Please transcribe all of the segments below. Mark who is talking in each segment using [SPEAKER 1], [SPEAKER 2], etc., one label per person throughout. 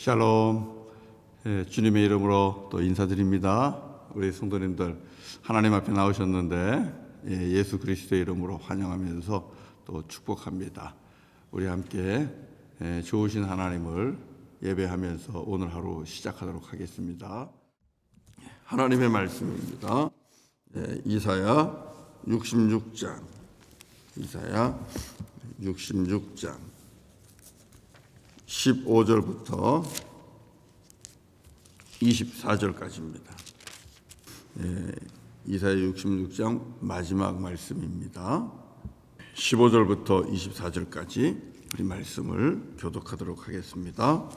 [SPEAKER 1] 샬롬. 주님의 이름으로 또 인사드립니다. 우리 성도님들 하나님 앞에 나오셨는데 예수 그리스도의 이름으로 환영하면서 또 축복합니다. 우리 함께 좋으신 하나님을 예배하면서 오늘 하루 시작하도록 하겠습니다. 하나님의 말씀입니다. 이사야 66장 15절부터 24절까지입니다. 이사야 66장 마지막 말씀입니다. 15절부터 24절까지 우리 말씀을 교독하도록 하겠습니다.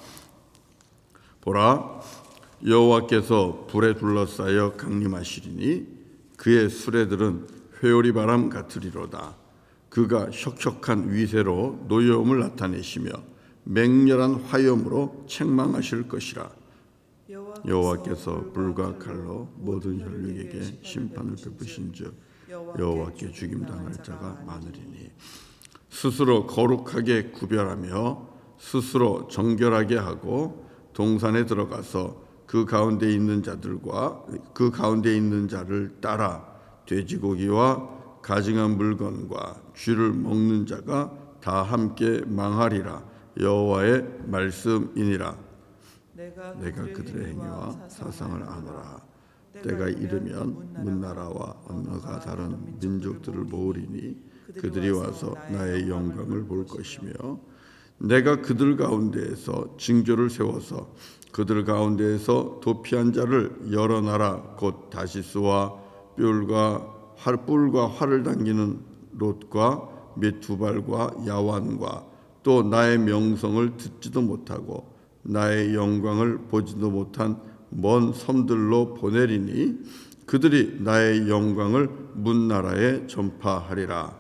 [SPEAKER 1] 보라, 여호와께서 불에 둘러싸여 강림하시리니 그의 수레들은 회오리 바람 같으리로다. 그가 혁혁한 위세로 노여움을 나타내시며 맹렬한 화염으로 책망하실 것이라. 여호와께서 불과 칼로 모든 혈육에게 심판을 베푸신즉 여호와께 죽임당할 자가 많으리니 스스로 거룩하게 구별하며 스스로 정결하게 하고 동산에 들어가서 그 가운데 있는 자를 따라 돼지고기와 가증한 물건과 쥐를 먹는 자가 다 함께 망하리라. 여호와의 말씀이니라. 내가 그들의 행위와 사상을 아노라. 때가 이르면 문나라와 언어가 다른 민족들을 모으리니 그들이 와서 나의 영광을 볼 것이며 내가 그들 가운데에서 징조를 세워서 그들 가운데에서 도피한 자를 여러 나라 곧 다시스와 뿔과 활을 당기는 롯과 및 두발과 야완과 또 나의 명성을 듣지도 못하고 나의 영광을 보지도 못한 먼 섬들로 보내리니 그들이 나의 영광을 문나라에 전파하리라.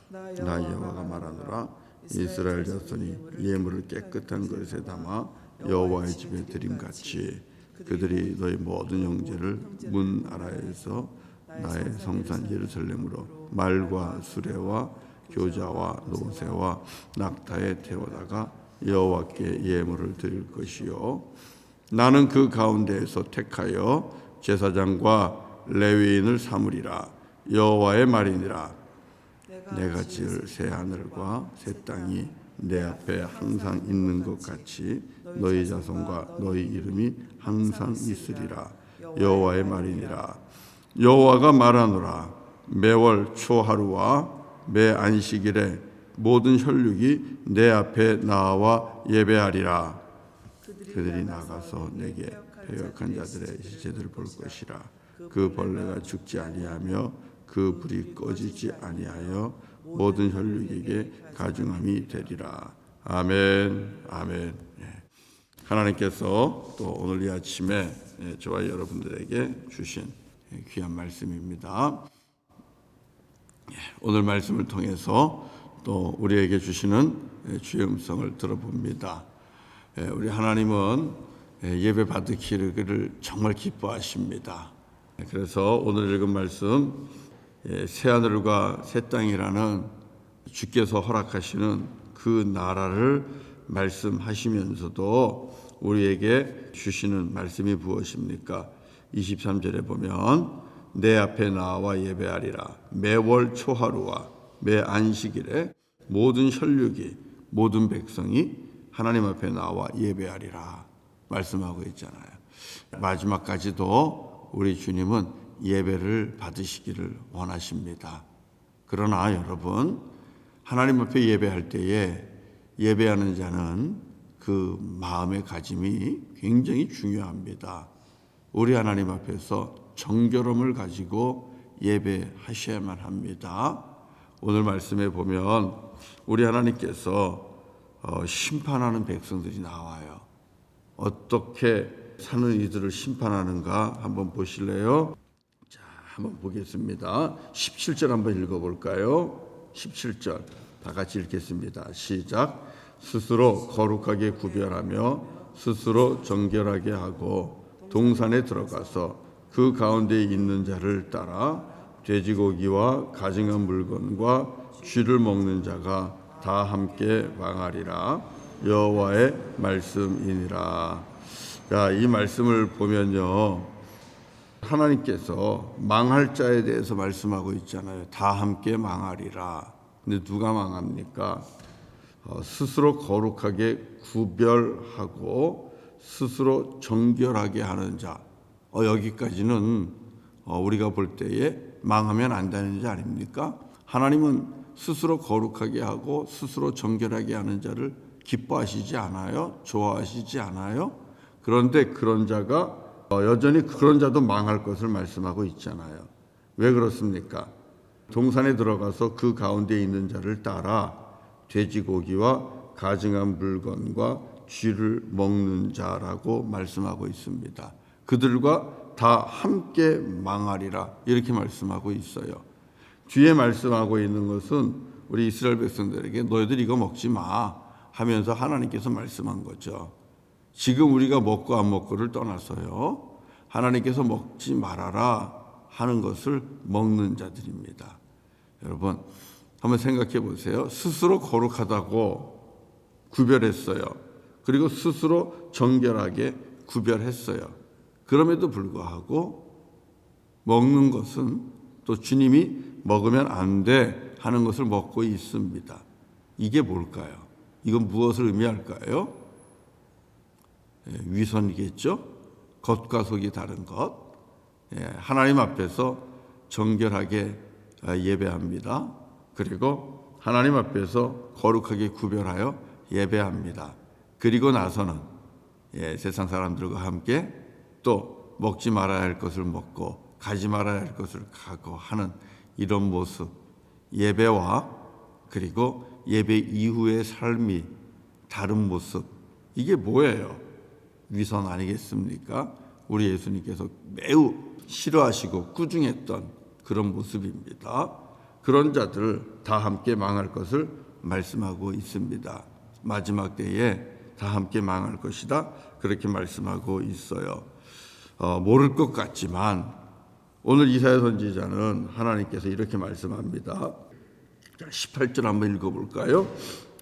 [SPEAKER 1] 나 여호와가 말하노라. 이스라엘 자손이 예물을 깨끗한 그릇에 담아 여호와의 집에 드림같이 그들이 너희 모든 형제를 문나라에서 나의 성산 예루살렘으로 말과 수레와 교자와 노새와 낙타에 태워다가 여호와께 예물을 드릴 것이요 나는 그 가운데에서 택하여 제사장과 레위인을 삼으리라. 여호와의 말이니라. 내가 지을 새 하늘과 새 땅이 내 앞에 항상 있는 것 같이 너희 자손과 너희 이름이 항상 있으리라. 여호와의 말이니라. 여호와가 말하노라. 매월 초하루와 매 안식일에 모든 혈육이 내 앞에 나와 예배하리라. 그들이 나가서 내게 패역한 자들의 시체들을 볼 것이라. 그 벌레가 죽지 아니하며 그 불이 꺼지지 아니하여 모든 혈육에게 가증함이 되리라. 아멘. 아멘. 하나님께서 또 오늘 이 아침에 저와 여러분들에게 주신 귀한 말씀입니다. 오늘 말씀을 통해서 또 우리에게 주시는 주의 음성을 들어봅니다. 우리 하나님은 예배 받으시기를 정말 기뻐하십니다. 그래서 오늘 읽은 말씀 새 하늘과 새 땅이라는 주께서 허락하시는 그 나라를 말씀하시면서도 우리에게 주시는 말씀이 무엇입니까? 23절에 보면 내 앞에 나와 예배하리라. 매월 초하루와 매 안식일에 모든 혈육이 모든 백성이 하나님 앞에 나와 예배하리라 말씀하고 있잖아요. 마지막까지도 우리 주님은 예배를 받으시기를 원하십니다. 그러나 여러분, 하나님 앞에 예배할 때에 예배하는 자는 그 마음의 가짐이 굉장히 중요합니다. 우리 하나님 앞에서 정결함을 가지고 예배하셔야만 합니다. 오늘 말씀에 보면 우리 하나님께서 심판하는 백성들이 나와요. 어떻게 사는 이들을 심판하는가 한번 보실래요? 자, 한번 보겠습니다. 17절 한번 읽어볼까요? 17절 다 같이 읽겠습니다. 시작. 스스로 거룩하게 구별하며 스스로 정결하게 하고 동산에 들어가서 그 가운데 있는 자를 따라 돼지고기와 가증한 물건과 쥐를 먹는 자가 다 함께 망하리라. 여호와의 말씀이니라. 자, 이 말씀을 보면요, 하나님께서 망할 자에 대해서 말씀하고 있잖아요. 다 함께 망하리라. 근데 누가 망합니까? 스스로 거룩하게 구별하고 스스로 정결하게 하는 자. 여기까지는 우리가 볼 때에 망하면 안 되는 자 아닙니까? 하나님은 스스로 거룩하게 하고 스스로 정결하게 하는 자를 기뻐하시지 않아요? 좋아하시지 않아요? 그런데 그런 자가 여전히 그런 자도 망할 것을 말씀하고 있잖아요. 왜 그렇습니까? 동산에 들어가서 그 가운데 있는 자를 따라 돼지고기와 가증한 물건과 쥐를 먹는 자라고 말씀하고 있습니다. 그들과 다 함께 망하리라 이렇게 말씀하고 있어요. 뒤에 말씀하고 있는 것은 우리 이스라엘 백성들에게 너희들 이거 먹지 마 하면서 하나님께서 말씀한 거죠. 지금 우리가 먹고 안 먹고를 떠나서요, 하나님께서 먹지 말아라 하는 것을 먹는 자들입니다. 여러분 한번 생각해 보세요. 스스로 거룩하다고 구별했어요. 그리고 스스로 정결하게 구별했어요. 그럼에도 불구하고 먹는 것은 또 주님이 먹으면 안 돼 하는 것을 먹고 있습니다. 이게 뭘까요? 이건 무엇을 의미할까요? 위선이겠죠. 겉과 속이 다른 것. 하나님 앞에서 정결하게 예배합니다. 그리고 하나님 앞에서 거룩하게 구별하여 예배합니다. 그리고 나서는 세상 사람들과 함께 또 먹지 말아야 할 것을 먹고 가지 말아야 할 것을 가고 하는 이런 모습, 예배와 그리고 예배 이후의 삶이 다른 모습, 이게 뭐예요? 위선 아니겠습니까? 우리 예수님께서 매우 싫어하시고 꾸중했던 그런 모습입니다. 그런 자들 다 함께 망할 것을 말씀하고 있습니다. 마지막 때에 다 함께 망할 것이다 그렇게 말씀하고 있어요. 모를 것 같지만 오늘 이사야 선지자는 하나님께서 이렇게 말씀합니다. 18절 한번 읽어볼까요?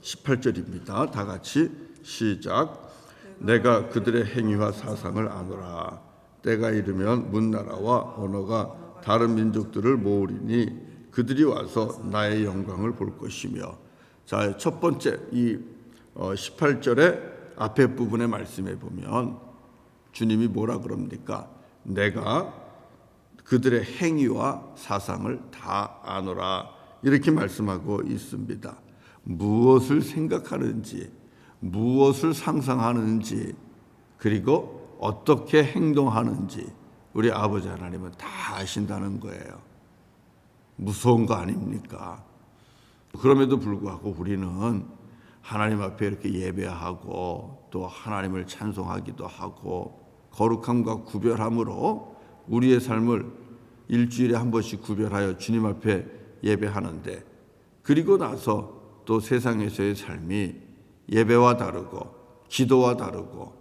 [SPEAKER 1] 18절입니다. 다 같이 시작. 내가 그들의 행위와 사상을 아노라. 때가 이르면 문나라와 언어가 다른 민족들을 모으리니 그들이 와서 나의 영광을 볼 것이며. 자, 첫 번째 이 18절의 앞에 부분의 말씀에 보면 주님이 뭐라 그럽니까? 내가 그들의 행위와 사상을 다 아노라 이렇게 말씀하고 있습니다. 무엇을 생각하는지, 무엇을 상상하는지, 그리고 어떻게 행동하는지 우리 아버지 하나님은 다 아신다는 거예요. 무서운 거 아닙니까? 그럼에도 불구하고 우리는 하나님 앞에 이렇게 예배하고 또 하나님을 찬송하기도 하고 거룩함과 구별함으로 우리의 삶을 일주일에 한 번씩 구별하여 주님 앞에 예배하는데, 그리고 나서 또 세상에서의 삶이 예배와 다르고 기도와 다르고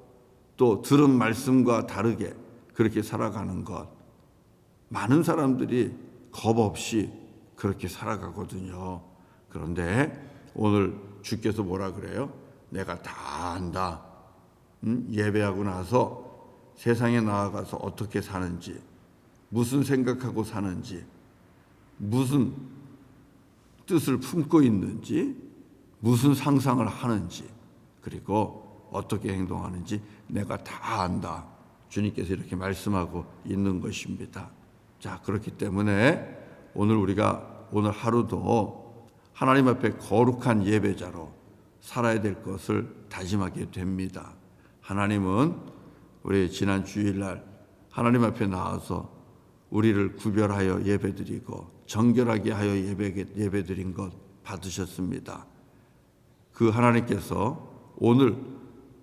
[SPEAKER 1] 또 들은 말씀과 다르게 그렇게 살아가는 것, 많은 사람들이 겁 없이 그렇게 살아가거든요. 그런데 오늘 주께서 뭐라 그래요? 내가 다 안다. 예배하고 나서 세상에 나아가서 어떻게 사는지, 무슨 생각하고 사는지, 무슨 뜻을 품고 있는지, 무슨 상상을 하는지, 그리고 어떻게 행동하는지 내가 다 안다. 주님께서 이렇게 말씀하고 있는 것입니다. 자, 그렇기 때문에 오늘 하루도 하나님 앞에 거룩한 예배자로 살아야 될 것을 다짐하게 됩니다. 하나님은 우리 지난 주일날 하나님 앞에 나와서 우리를 구별하여 예배드리고 정결하게 하여 예배드린 것 받으셨습니다. 그 하나님께서 오늘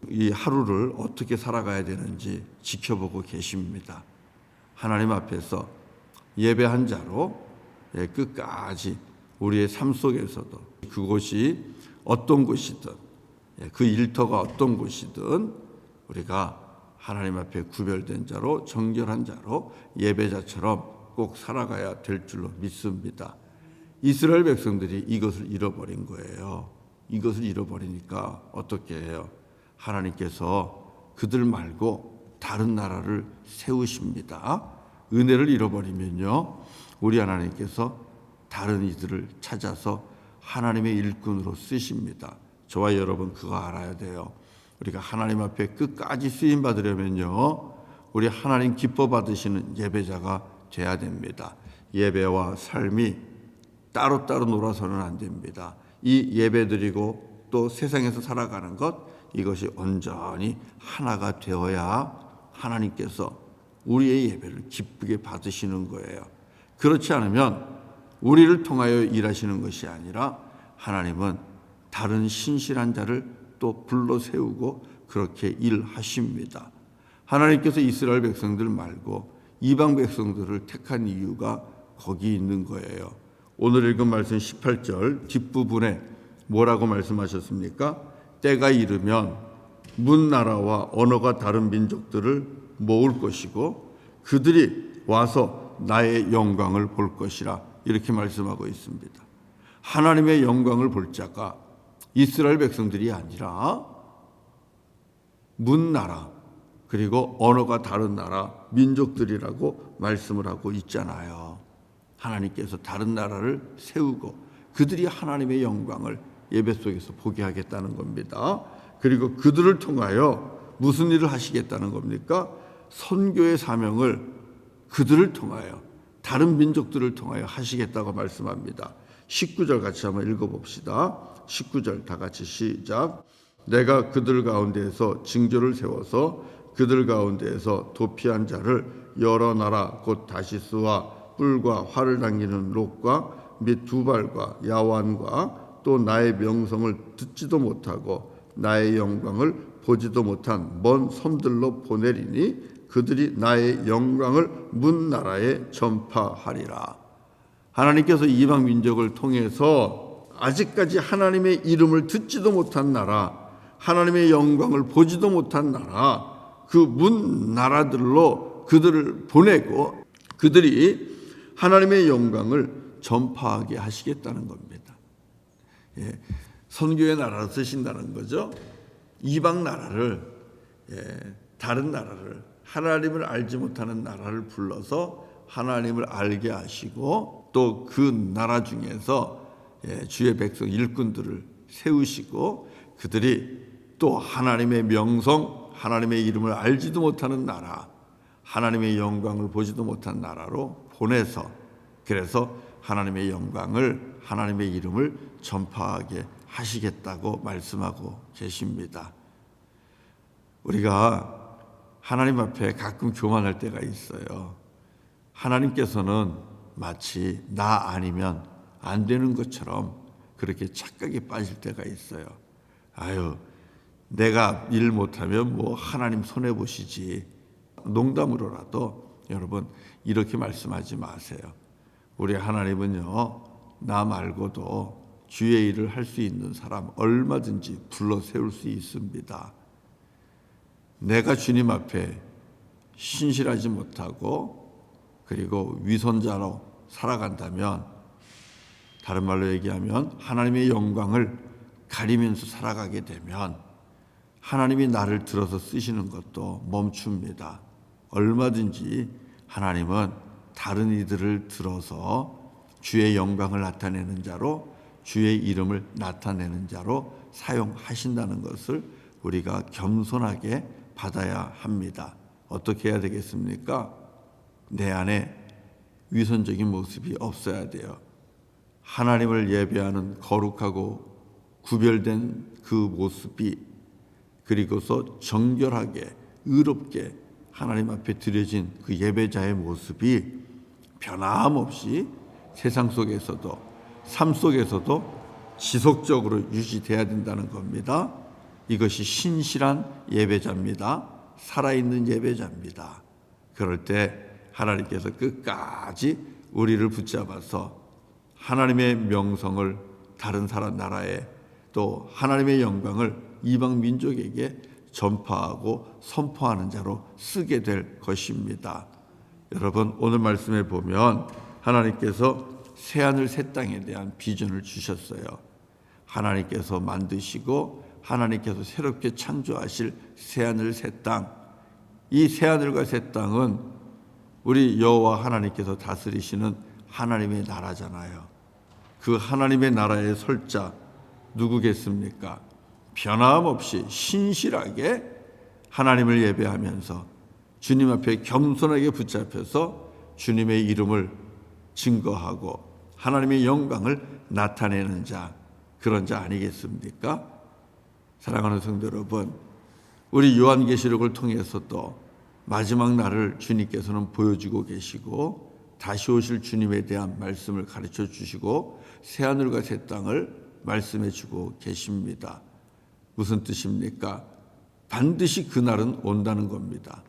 [SPEAKER 1] 이 하루를 어떻게 살아가야 되는지 지켜보고 계십니다. 하나님 앞에서 예배한 자로 끝까지 우리의 삶 속에서도 그곳이 어떤 곳이든 그 일터가 어떤 곳이든 우리가 하나님 앞에 구별된 자로 정결한 자로 예배자처럼 꼭 살아가야 될 줄로 믿습니다. 이스라엘 백성들이 이것을 잃어버린 거예요. 이것을 잃어버리니까 어떻게 해요? 하나님께서 그들 말고 다른 나라를 세우십니다. 은혜를 잃어버리면요, 우리 하나님께서 다른 이들을 찾아서 하나님의 일꾼으로 쓰십니다. 저와 여러분 그거 알아야 돼요. 우리가 하나님 앞에 끝까지 쓰임 받으려면요, 우리 하나님 기뻐 받으시는 예배자가 돼야 됩니다. 예배와 삶이 따로따로 놀아서는 안 됩니다. 이 예배드리고 또 세상에서 살아가는 것, 이것이 온전히 하나가 되어야 하나님께서 우리의 예배를 기쁘게 받으시는 거예요. 그렇지 않으면 우리를 통하여 일하시는 것이 아니라 하나님은 다른 신실한 자를 또 불러 세우고 그렇게 일하십니다. 하나님께서 이스라엘 백성들 말고 이방 백성들을 택한 이유가 거기 있는 거예요. 오늘 읽은 말씀 18절 뒷부분에 뭐라고 말씀하셨습니까? 때가 이르면 문 나라와 언어가 다른 민족들을 모을 것이고 그들이 와서 나의 영광을 볼 것이라, 이렇게 말씀하고 있습니다. 하나님의 영광을 볼 자가 이스라엘 백성들이 아니라 문 나라, 그리고 언어가 다른 나라, 민족들이라고 말씀을 하고 있잖아요. 하나님께서 다른 나라를 세우고 그들이 하나님의 영광을 예배 속에서 보게 하겠다는 겁니다. 그리고 그들을 통하여 무슨 일을 하시겠다는 겁니까? 선교의 사명을 그들을 통하여, 다른 민족들을 통하여 하시겠다고 말씀합니다. 19절 같이 한번 읽어봅시다. 19절 다 같이 시작. 내가 그들 가운데에서 징조를 세워서 그들 가운데에서 도피한 자를 여러 나라 곧 다시스와 뿔과 활을 당기는 롯과 및 두발과 야완과 또 나의 명성을 듣지도 못하고 나의 영광을 보지도 못한 먼 섬들로 보내리니 그들이 나의 영광을 문 나라에 전파하리라. 하나님께서 이방 민족을 통해서 아직까지 하나님의 이름을 듣지도 못한 나라, 하나님의 영광을 보지도 못한 나라, 그 문 나라들로 그들을 보내고 그들이 하나님의 영광을 전파하게 하시겠다는 겁니다. 예, 선교의 나라로 쓰신다는 거죠. 이방 나라를, 다른 나라를, 하나님을 알지 못하는 나라를 불러서 하나님을 알게 하시고 또 그 나라 중에서 주의 백성 일꾼들을 세우시고 그들이 또 하나님의 명성, 하나님의 이름을 알지도 못하는 나라, 하나님의 영광을 보지도 못한 나라로 보내서, 그래서 하나님의 영광을, 하나님의 이름을 전파하게 하시겠다고 말씀하고 계십니다. 우리가 하나님 앞에 가끔 교만할 때가 있어요. 하나님께서는 마치 나 아니면 안 되는 것처럼 그렇게 착각에 빠질 때가 있어요. 아유, 내가 일 못하면 뭐 하나님 손해보시지. 농담으로라도 여러분 이렇게 말씀하지 마세요. 우리 하나님은요, 나 말고도 주의 일을 할 수 있는 사람 얼마든지 불러 세울 수 있습니다. 내가 주님 앞에 신실하지 못하고 그리고 위선자로 살아간다면, 다른 말로 얘기하면 하나님의 영광을 가리면서 살아가게 되면 하나님이 나를 들어서 쓰시는 것도 멈춥니다. 얼마든지 하나님은 다른 이들을 들어서 주의 영광을 나타내는 자로, 주의 이름을 나타내는 자로 사용하신다는 것을 우리가 겸손하게 받아야 합니다. 어떻게 해야 되겠습니까? 내 안에 위선적인 모습이 없어야 돼요. 하나님을 예배하는 거룩하고 구별된 그 모습이, 그리고서 정결하게 의롭게 하나님 앞에 드려진 그 예배자의 모습이 변함없이 세상 속에서도 삶 속에서도 지속적으로 유지돼야 된다는 겁니다. 이것이 신실한 예배자입니다. 살아있는 예배자입니다. 그럴 때 하나님께서 끝까지 우리를 붙잡아서 하나님의 명성을 다른 나라에, 또 하나님의 영광을 이방 민족에게 전파하고 선포하는 자로 쓰게 될 것입니다. 여러분, 오늘 말씀에 보면 하나님께서 새하늘 새 땅에 대한 비전을 주셨어요. 하나님께서 만드시고 하나님께서 새롭게 창조하실 새하늘 새 땅, 이 새하늘과 새 땅은 우리 여호와 하나님께서 다스리시는 하나님의 나라잖아요. 그 하나님의 나라의 설자 누구겠습니까? 변함없이 신실하게 하나님을 예배하면서 주님 앞에 겸손하게 붙잡혀서 주님의 이름을 증거하고 하나님의 영광을 나타내는 자, 그런 자 아니겠습니까? 사랑하는 성도 여러분, 우리 요한계시록을 통해서도 마지막 날을 주님께서는 보여주고 계시고 다시 오실 주님에 대한 말씀을 가르쳐 주시고 새하늘과 새 땅을 말씀해 주고 계십니다. 무슨 뜻입니까? 반드시 그날은 온다는 겁니다.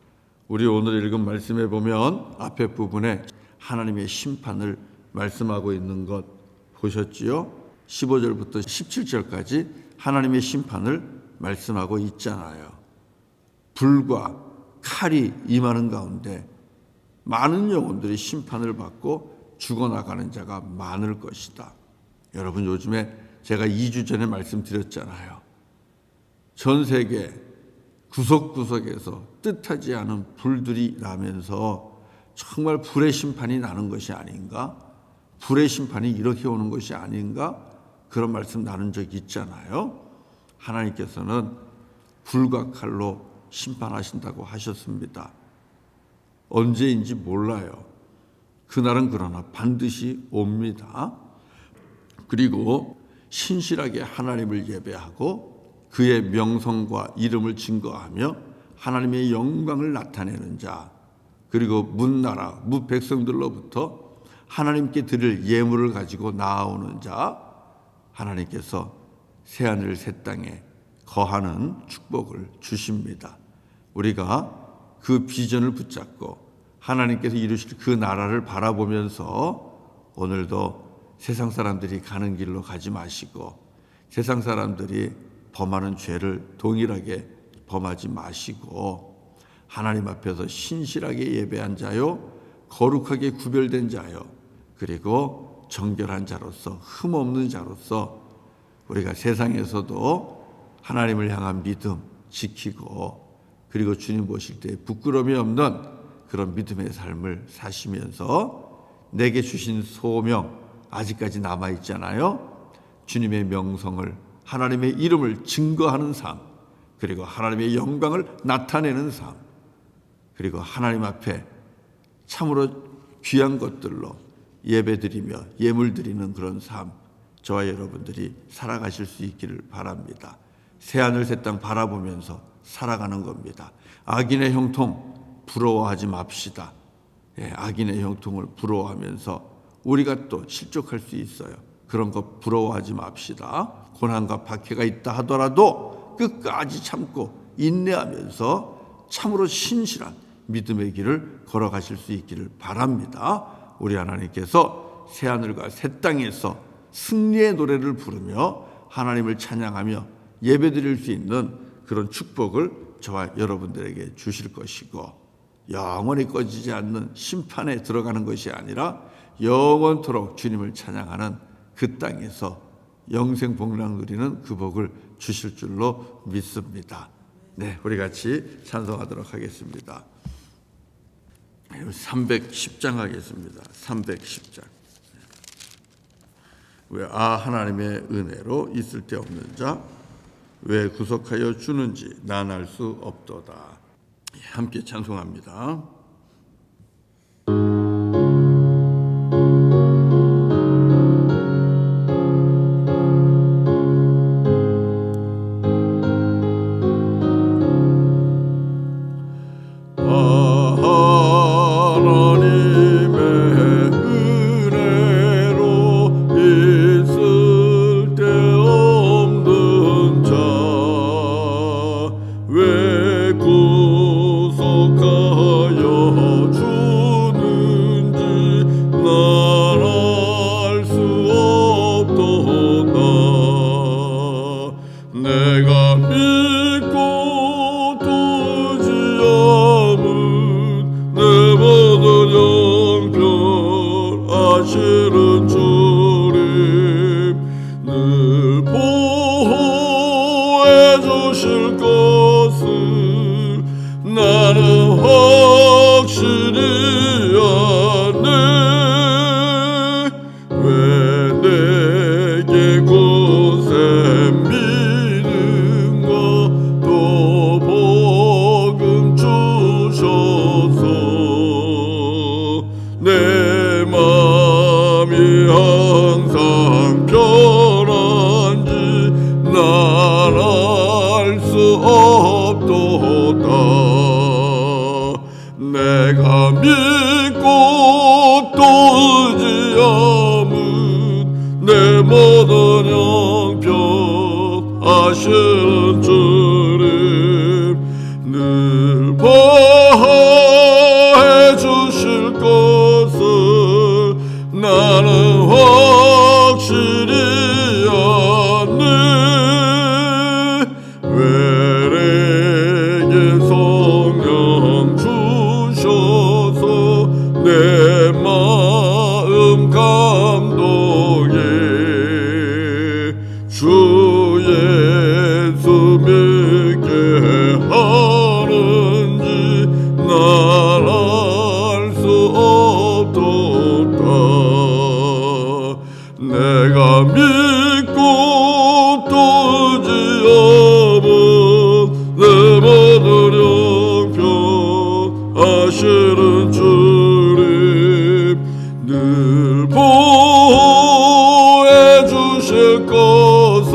[SPEAKER 1] 우리 오늘 읽은 말씀에 보면 앞에 부분에 하나님의 심판을 말씀하고 있는 것 보셨지요? 15절부터 17절까지 하나님의 심판을 말씀하고 있잖아요. 불과 칼이 임하는 가운데 많은 영혼들이 심판을 받고 죽어나가는 자가 많을 것이다. 여러분, 요즘에 제가 2주 전에 말씀드렸잖아요. 전 세계 구석구석에서 뜻하지 않은 불들이 나면서 정말 불의 심판이 나는 것이 아닌가? 불의 심판이 이렇게 오는 것이 아닌가? 그런 말씀 나눈 적 있잖아요. 하나님께서는 불과 칼로 심판하신다고 하셨습니다. 언제인지 몰라요. 그날은 그러나 반드시 옵니다. 그리고 신실하게 하나님을 예배하고 그의 명성과 이름을 증거하며 하나님의 영광을 나타내는 자, 그리고 문나라, 무백성들로부터 하나님께 드릴 예물을 가지고 나아오는 자, 하나님께서 새하늘 새 땅에 거하는 축복을 주십니다. 우리가 그 비전을 붙잡고 하나님께서 이루실 그 나라를 바라보면서 오늘도 세상 사람들이 가는 길로 가지 마시고 세상 사람들이 범하는 죄를 동일하게 범하지 마시고 하나님 앞에서 신실하게 예배한 자요, 거룩하게 구별된 자요, 그리고 정결한 자로서 흠없는 자로서 우리가 세상에서도 하나님을 향한 믿음 지키고 그리고 주님 보실 때 부끄러움이 없는 그런 믿음의 삶을 사시면서 내게 주신 소명 아직까지 남아있잖아요. 주님의 명성을, 하나님의 이름을 증거하는 삶, 그리고 하나님의 영광을 나타내는 삶, 그리고 하나님 앞에 참으로 귀한 것들로 예배드리며 예물드리는 그런 삶, 저와 여러분들이 살아가실 수 있기를 바랍니다. 새하늘 새 땅 바라보면서 살아가는 겁니다. 악인의 형통 부러워하지 맙시다. 악인의 형통을 부러워하면서 우리가 또 실족할 수 있어요. 그런 것 부러워하지 맙시다. 고난과 박해가 있다 하더라도 끝까지 참고 인내하면서 참으로 신실한 믿음의 길을 걸어가실 수 있기를 바랍니다. 우리 하나님께서 새하늘과 새 땅에서 승리의 노래를 부르며 하나님을 찬양하며 예배드릴 수 있는 그런 축복을 저와 여러분들에게 주실 것이고, 영원히 꺼지지 않는 심판에 들어가는 것이 아니라 영원토록 주님을 찬양하는 그 땅에서 영생 복락 누리는 그 복을 주실 줄로 믿습니다. 네, 우리 같이 찬송하도록 하겠습니다. 310장 하겠습니다. 310장. 왜 하나님의 은혜로 있을 데 없는 자 왜 구속하여 주는지 난 알 수 없도다. 함께 찬송합니다.
[SPEAKER 2] 하시는 주님 늘
[SPEAKER 1] 보호해 주실 것을 나는 확실히 아네. 왜 내게 굳센 믿음과 또 복음 주셔서 내 맘이 항상 편한지 난 알 수 없도다. 내가 믿고 또 의지함은 내 모든 형편 아시는 주님 늘 보호해 주실 것을 나는 확실히 아네. 왜 내게 성령 주셔서 내 마음 감동해. 주 예수 믿게 하는지 난 알 수 없도다. 내가 믿고 또 의지함은 내 모든 형편 아시는 주님 늘 보호해 주실 것을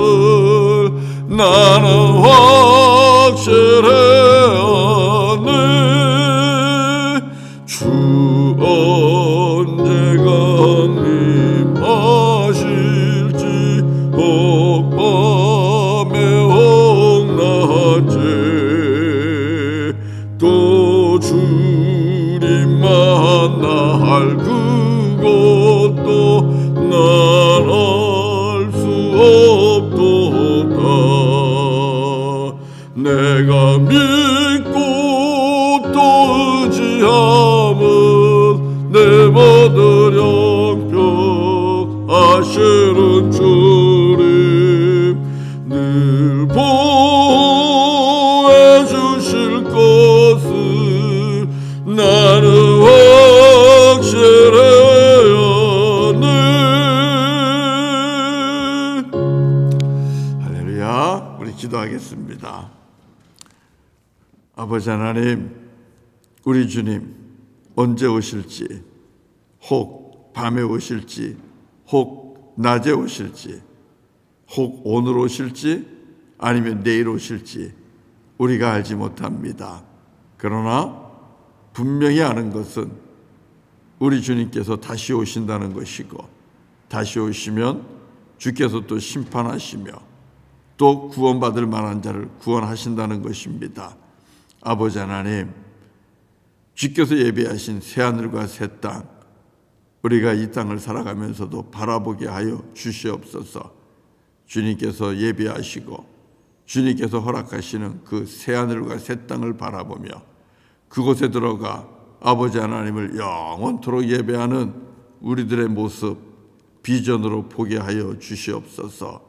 [SPEAKER 1] 나는 확실해 아네. 주 언제가 임하실지 혹밤에 혹낮에 또 주님 만날 그것도 난 알 수 없도다. 내가 믿고 또 의지함은 내 모든 형편 아시는 주님 늘 보호해 주실 것을 나는 확실해야 하네. 할렐루야. 우리 기도하겠습니다. 아버지 하나님, 우리 주님 언제 오실지, 혹 밤에 오실지, 혹 낮에 오실지, 혹 오늘 오실지 아니면 내일 오실지 우리가 알지 못합니다. 그러나 분명히 아는 것은 우리 주님께서 다시 오신다는 것이고, 다시 오시면 주께서 또 심판하시며 또 구원받을 만한 자를 구원하신다는 것입니다. 아버지 하나님, 주께서 예비하신 새하늘과 새 땅, 우리가 이 땅을 살아가면서도 바라보게 하여 주시옵소서. 주님께서 예비하시고 주님께서 허락하시는 그 새하늘과 새 땅을 바라보며 그곳에 들어가 아버지 하나님을 영원토록 예배하는 우리들의 모습 비전으로 보게 하여 주시옵소서.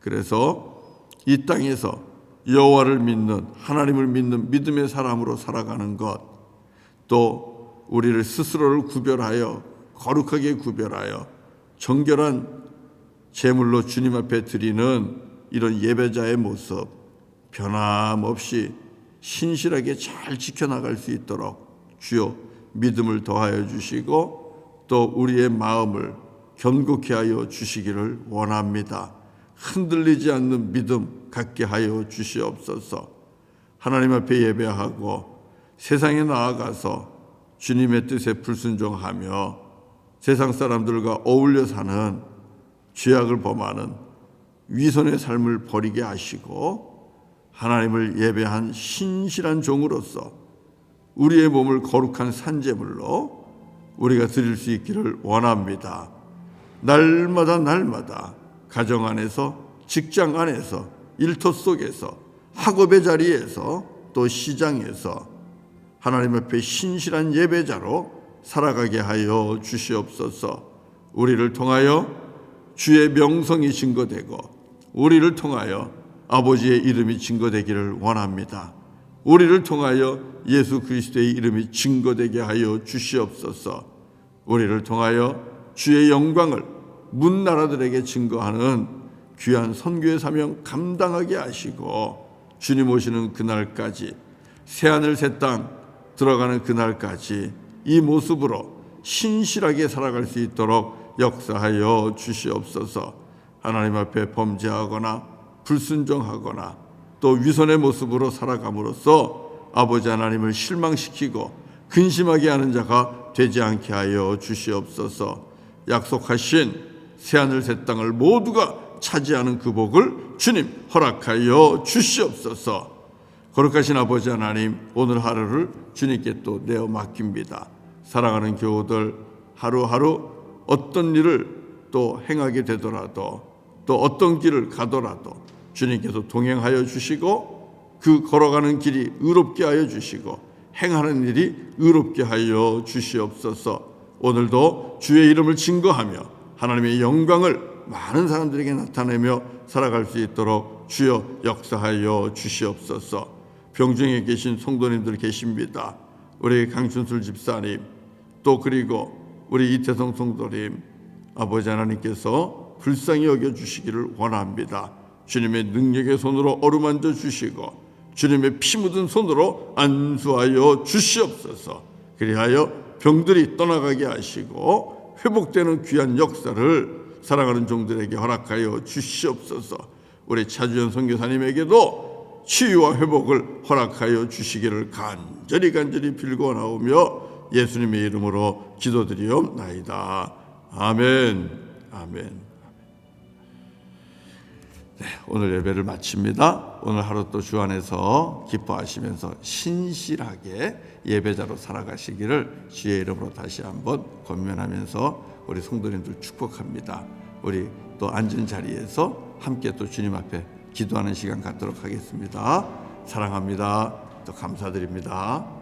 [SPEAKER 1] 그래서 이 땅에서 여호와를 믿는, 하나님을 믿는 믿음의 사람으로 살아가는 것, 또 우리를 스스로를 구별하여 거룩하게 구별하여 정결한 제물로 주님 앞에 드리는 이런 예배자의 모습 변함없이 신실하게 잘 지켜나갈 수 있도록 주여 믿음을 더하여 주시고 또 우리의 마음을 견고케 하여 주시기를 원합니다. 흔들리지 않는 믿음 갖게 하여 주시옵소서. 하나님 앞에 예배하고 세상에 나아가서 주님의 뜻에 불순종하며 세상 사람들과 어울려 사는 죄악을 범하는 위선의 삶을 버리게 하시고 하나님을 예배한 신실한 종으로서 우리의 몸을 거룩한 산제물로 우리가 드릴 수 있기를 원합니다. 날마다 가정 안에서, 직장 안에서, 일터 속에서, 학업의 자리에서, 또 시장에서 하나님 앞에 신실한 예배자로 살아가게 하여 주시옵소서. 우리를 통하여 주의 명성이 증거되고 우리를 통하여 아버지의 이름이 증거되기를 원합니다. 우리를 통하여 예수 그리스도의 이름이 증거되게 하여 주시옵소서. 우리를 통하여 주의 영광을 문 나라들에게 증거하는 귀한 선교의 사명 감당하게 하시고, 주님 오시는 그날까지, 새하늘 새 땅 들어가는 그날까지 이 모습으로 신실하게 살아갈 수 있도록 역사하여 주시옵소서. 하나님 앞에 범죄하거나 불순종하거나 또 위선의 모습으로 살아감으로써 아버지 하나님을 실망시키고 근심하게 하는 자가 되지 않게 하여 주시옵소서. 약속하신 새하늘 새 땅을 모두가 차지하는 그 복을 주님 허락하여 주시옵소서. 거룩하신 아버지 하나님, 오늘 하루를 주님께 또 내어 맡깁니다. 사랑하는 교우들, 하루하루 어떤 일을 또 행하게 되더라도, 또 어떤 길을 가더라도 주님께서 동행하여 주시고, 그 걸어가는 길이 의롭게 하여 주시고 행하는 일이 의롭게 하여 주시옵소서. 오늘도 주의 이름을 증거하며 하나님의 영광을 많은 사람들에게 나타내며 살아갈 수 있도록 주여 역사하여 주시옵소서. 병중에 계신 성도님들 계십니다. 우리 강춘술 집사님, 또 그리고 우리 이태성 성도님, 아버지 하나님께서 불쌍히 여겨주시기를 원합니다. 주님의 능력의 손으로 어루만져 주시고 주님의 피 묻은 손으로 안수하여 주시옵소서. 그리하여 병들이 떠나가게 하시고 회복되는 귀한 역사를 사랑하는 종들에게 허락하여 주시옵소서. 우리 차주연 선교사님에게도 치유와 회복을 허락하여 주시기를 간절히 빌고나오며 예수님의 이름으로 기도드리옵나이다. 아멘. 아멘. 네, 오늘 예배를 마칩니다. 오늘 하루 또 주 안에서 기뻐하시면서 신실하게 예배자로 살아가시기를 주의 이름으로 다시 한번 권면하면서 우리 성도님들 축복합니다. 우리 또 앉은 자리에서 함께 또 주님 앞에 기도하는 시간 갖도록 하겠습니다. 사랑합니다. 또 감사드립니다.